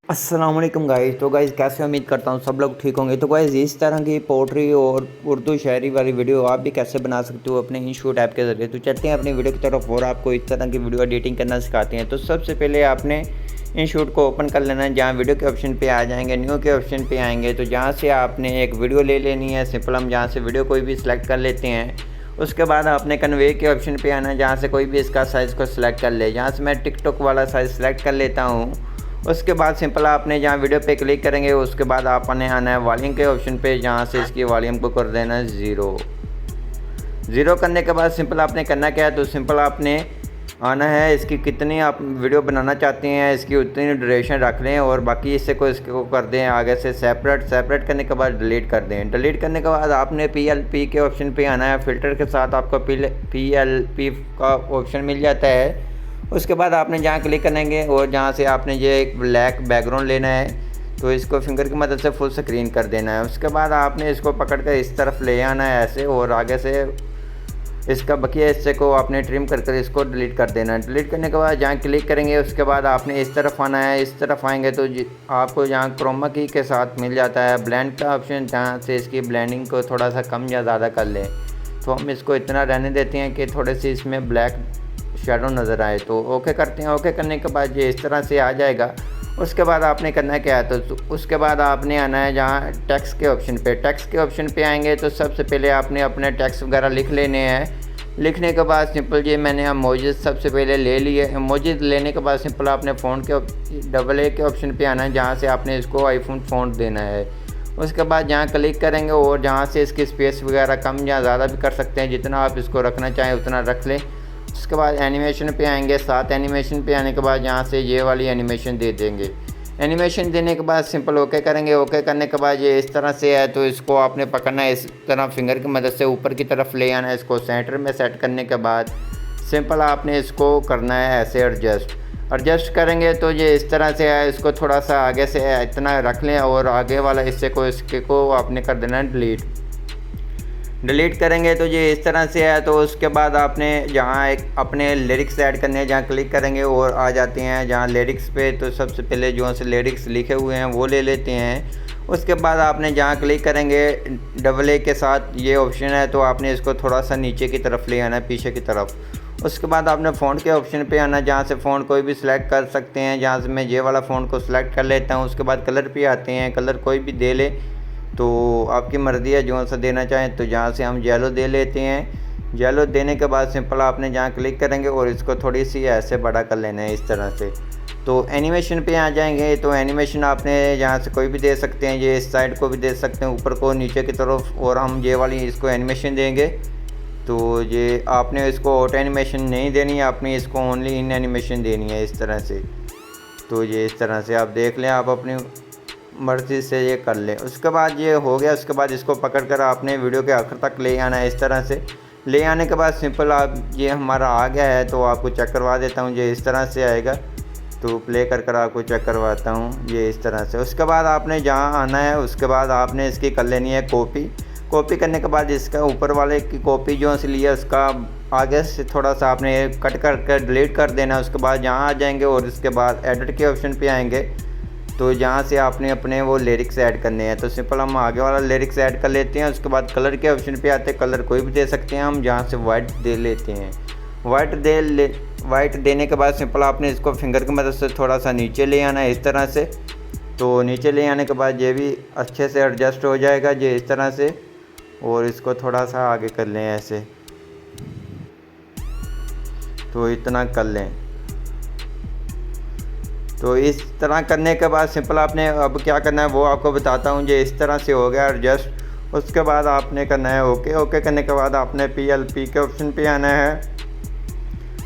अस्सलाम वालेकुम गाइस। तो गाइस कैसे उम्मीद करता हूँ सब लोग ठीक होंगे। तो गाइस इस तरह की पोट्री और उर्दू शायरी वाली वीडियो आप भी कैसे बना सकते हो अपने इंशूट ऐप के ज़रिए। तो चलते हैं अपनी वीडियो की तरफ और आपको इस तरह की वीडियो एडिटिंग करना सिखाते हैं। तो सबसे पहले आपने इंशूट को ओपन कर लेना है। जहाँ वीडियो के ऑप्शन पे आ जाएंगे, न्यू के ऑप्शन पे आएंगे तो जहाँ से आपने एक वीडियो ले लेनी है। सिंपल हम जहाँ से वीडियो कोई भी सिलेक्ट कर लेते हैं। उसके बाद आपने कन्वे के ऑप्शन पे आना है, जहाँ से कोई भी इसका साइज़ को सिलेक्ट कर ले। जहाँ से मैं टिकटॉक वाला साइज़ सिलेक्ट कर लेता हूँ। उसके बाद सिंपल आपने जहाँ वीडियो पे क्लिक करेंगे उसके बाद आपने आना है वॉल्यूम के ऑप्शन पे, जहाँ से इसकी वॉल्यूम को कर देना है ज़ीरो करने के बाद सिंपल आपने करना क्या है। तो सिंपल आपने आना है, इसकी कितनी आप वीडियो बनाना चाहते हैं इसकी उतनी ड्यूरेशन रख लें और बाकी इसको कर दें आगे से सेपरेट करने के बाद डिलीट कर दें। डिलीट करने के बाद आपने PLP के ऑप्शन पे आना है। फ़िल्टर के साथ आपको PLP का ऑप्शन मिल जाता है। उसके बाद आपने जहाँ क्लिक करेंगे और जहाँ से आपने ये एक ब्लैक बैकग्राउंड लेना है तो इसको फिंगर की मदद से फुल स्क्रीन कर देना है। उसके बाद आपने इसको पकड़ कर इस तरफ ले आना है ऐसे, और आगे से इसका बकिया हिस्से को आपने ट्रिम कर इसको डिलीट कर देना है। डिलीट करने के बाद जहाँ क्लिक करेंगे उसके बाद आपने इस तरफ आना है। इस तरफ आएंगे तो आपको जहाँ क्रोमा की के साथ मिल जाता है ब्लेंड का ऑप्शन, जहाँ से इसकी ब्लेंडिंग को थोड़ा सा कम या ज़्यादा कर लें। तो हम इसको इतना रहने देते हैं कि थोड़े से इसमें ब्लैक शेडो नज़र आए। तो ओके करते हैं। ओके करने के बाद ये इस तरह से आ जाएगा। उसके बाद आपने करना क्या है, तो उसके बाद आपने आना है जहाँ टेक्स्ट के ऑप्शन पे। टेक्स्ट के ऑप्शन पे आएंगे तो सबसे पहले आपने अपने टेक्स्ट वगैरह लिख लेने हैं। लिखने के बाद सिंपल ये मैंने इमोजीज सबसे पहले ले लिए। इमोजीज लेने के बाद सिंपल आपने फ़ॉन्ट के AA के ऑप्शन पे आना है, जहाँ से आपने इसको आईफोन फ़ॉन्ट देना है। उसके बाद जहाँ क्लिक करेंगे और जहाँ से इसकी स्पेस वगैरह कम या ज़्यादा भी कर सकते हैं, जितना आप इसको रखना चाहें उतना रख लें। उसके बाद एनिमेशन पे आएंगे। साथ एनिमेशन पे आने के बाद यहाँ से ये वाली एनिमेशन दे देंगे। एनिमेशन देने के बाद सिंपल ओके करेंगे। ओके करने के बाद ये इस तरह से है तो इसको आपने पकड़ना है, इस तरह फिंगर की मदद से ऊपर की तरफ ले आना है। इसको सेंटर में सेट करने के बाद सिंपल आपने इसको करना है ऐसे एडजस्ट करेंगे तो ये इस तरह से है। इसको थोड़ा सा आगे से इतना रख लें और आगे वाला हिस्से को इसके को आपने कर देना है डिलीट करेंगे तो ये इस तरह से है। तो उसके बाद आपने जहाँ एक अपने लिरिक्स ऐड करने हैं, जहाँ क्लिक करेंगे और आ जाते हैं जहाँ लिरिक्स पे। तो सबसे पहले जो से लिरिक्स लिखे हुए हैं वो ले लेते हैं। उसके बाद आपने जहाँ क्लिक करेंगे AA के साथ ये ऑप्शन है तो आपने इसको थोड़ा सा नीचे की तरफ ले आना है, पीछे की तरफ। उसके बाद आपने फ़ॉन्ट के ऑप्शन पे आना, जहाँ से फ़ॉन्ट कोई भी सिलेक्ट कर सकते हैं। जहाँ से मैं ये वाला फ़ॉन्ट को सिलेक्ट कर लेता हूँ। उसके बाद कलर पे आते हैं, कलर कोई भी दे ले तो आपकी मर्ज़ी है जो सा देना चाहें। तो जहाँ से हम येलो दे लेते हैं। येलो देने के बाद सिंपल आपने जहाँ क्लिक करेंगे और इसको थोड़ी सी ऐसे बड़ा कर लेना है इस तरह से। तो एनिमेशन पे आ जाएंगे तो एनिमेशन आपने यहाँ से कोई भी दे सकते हैं, ये इस साइड को भी दे सकते हैं, ऊपर को, नीचे की तरफ। और हम ये वाली इसको एनिमेशन देंगे तो ये आपने इसको ऑटो एनिमेशन नहीं देनी है, आपने इसको ओनली इन एनिमेशन देनी है इस तरह से। तो ये इस तरह से आप देख लें, आप अपनी मर्ज़ी से ये कर लें। उसके बाद ये हो गया। उसके बाद इसको पकड़ कर आपने वीडियो के आखिर तक ले आना है इस तरह से। ले आने के बाद सिंपल आप ये हमारा आ गया है तो आपको चेक करवा देता हूँ। ये इस तरह से आएगा तो प्ले कर आपको चेक करवाता हूँ ये इस तरह से। उसके बाद आपने जहाँ आना है उसके बाद आपने इसकी कर लेनी है कॉपी करने के बाद इसका ऊपर वाले की कॉपी जो से लिया उसका आगे से थोड़ा सा आपने कट कर डिलीट कर देना। उसके बाद जहाँ आ जाएंगे और इसके बाद एडिट के ऑप्शन पे आएंगे तो जहाँ से आपने अपने वो लिरिक्स ऐड करने हैं। तो सिंपल हम आगे वाला लिरिक्स ऐड कर लेते हैं। उसके बाद कलर के ऑप्शन पे आते हैं, कलर कोई भी दे सकते हैं हम, जहाँ से वाइट दे लेते हैं। वाइट देने के बाद सिंपल आपने इसको फिंगर की मदद से थोड़ा सा नीचे ले आना है इस तरह से। तो नीचे ले आने के बाद ये भी अच्छे से एडजस्ट हो जाएगा ये इस तरह से। और इसको थोड़ा सा आगे कर लें ऐसे, तो इतना कर लें। तो इस तरह करने के बाद सिंपल आपने अब क्या करना है वो आपको बताता हूँ। ये इस तरह से हो गया एडजस्ट। उसके बाद आपने करना है ओके करने के बाद आपने PLP के ऑप्शन पे आना है।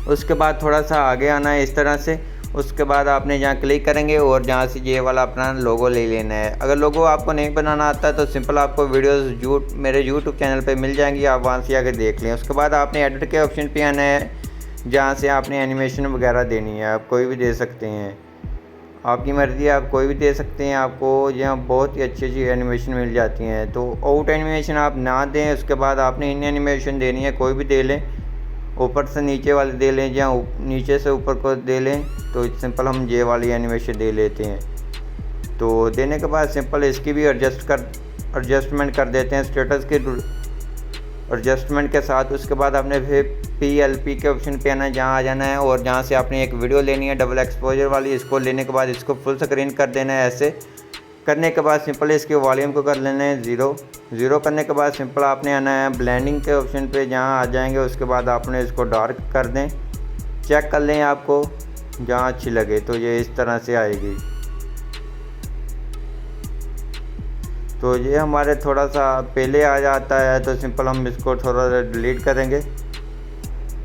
उसके बाद थोड़ा सा आगे आना है इस तरह से। उसके बाद आपने जहाँ क्लिक करेंगे और जहाँ से ये वाला अपना लोगो ले लेना है। अगर लोगो आपको नहीं बनाना आता तो सिंपल आपको वीडियोस मेरे यूट्यूब चैनल पे मिल जाएंगी, आप वहाँ से आके देख लें। उसके बाद आपने एडिट के ऑप्शन पे आना है, जहाँ से आपने एनिमेशन वगैरह देनी है। आप कोई भी दे सकते हैं, आपकी मर्ज़ी है, आप कोई भी दे सकते हैं। आपको यहाँ बहुत ही अच्छी एनिमेशन मिल जाती हैं। तो आउट एनिमेशन आप ना दें। उसके बाद आपने इन एनिमेशन देनी है, कोई भी दे लें। ऊपर से नीचे वाले दे लें या नीचे से ऊपर को दे लें। तो सिंपल हम ये वाली एनिमेशन दे लेते हैं। तो देने के बाद सिंपल इसकी भी एडजस्टमेंट कर देते हैं स्टेटस के एडजस्टमेंट के साथ। उसके बाद आपने फिर PLP के ऑप्शन पे आना है, जहाँ आ जाना है और जहाँ से आपने एक वीडियो लेनी है डबल एक्सपोजर वाली, इसको लेने के बाद इसको फुल स्क्रीन कर देना है। ऐसे करने के बाद सिंपल इसके वॉल्यूम को कर लेना है 0 करने के बाद सिंपल आपने आना है ब्लेंडिंग के ऑप्शन पे, जहाँ आ जाएंगे उसके बाद आपने इसको डार्क कर दें। चेक कर लें आपको जहाँ अच्छी लगे, तो ये इस तरह से आएगी। तो ये हमारे थोड़ा सा पहले आ जाता है, तो सिंपल हम इसको थोड़ा सा डिलीट करेंगे।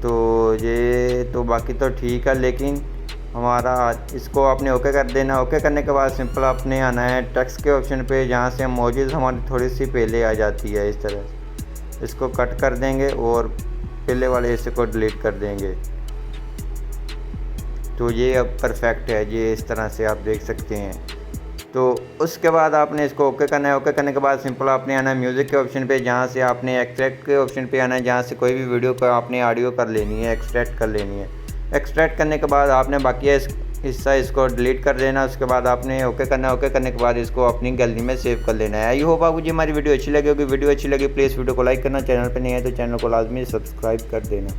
तो ये तो बाकी तो ठीक है, लेकिन हमारा इसको आपने ओके कर देना। ओके करने के बाद सिंपल आपने आना है टेक्स्ट के ऑप्शन पे, जहाँ से इमोजीज हमारी थोड़ी सी पहले आ जाती है। इस तरह इसको कट कर देंगे और पहले वाले हिस्से को डिलीट कर देंगे। तो ये अब परफेक्ट है, ये इस तरह से आप देख सकते हैं। तो उसके बाद आपने इसको ओके करना है। ओके करने के बाद सिंपल आपने आना है म्यूज़िक के ऑप्शन पे, जहाँ से आपने एक्सट्रैक्ट के ऑप्शन पे आना है, जहाँ से कोई भी वीडियो को आपने ऑडियो कर लेनी है, एक्सट्रैक्ट कर लेनी है। एक्सट्रैक्ट करने के बाद आपने बाकी हिस्सा इसको डिलीट कर देना। उसके बाद आपने ओके करना है। ओके करने के बाद इसको अपनी गैलरी में सेव कर लेना है। आई होप आपको जी हमारी वीडियो अच्छी लगी होगी। वीडियो अच्छी लगी प्लीज़ वीडियो को लाइक करना, चैनल पर नहीं है तो चैनल को लाजमी सब्सक्राइब कर देना।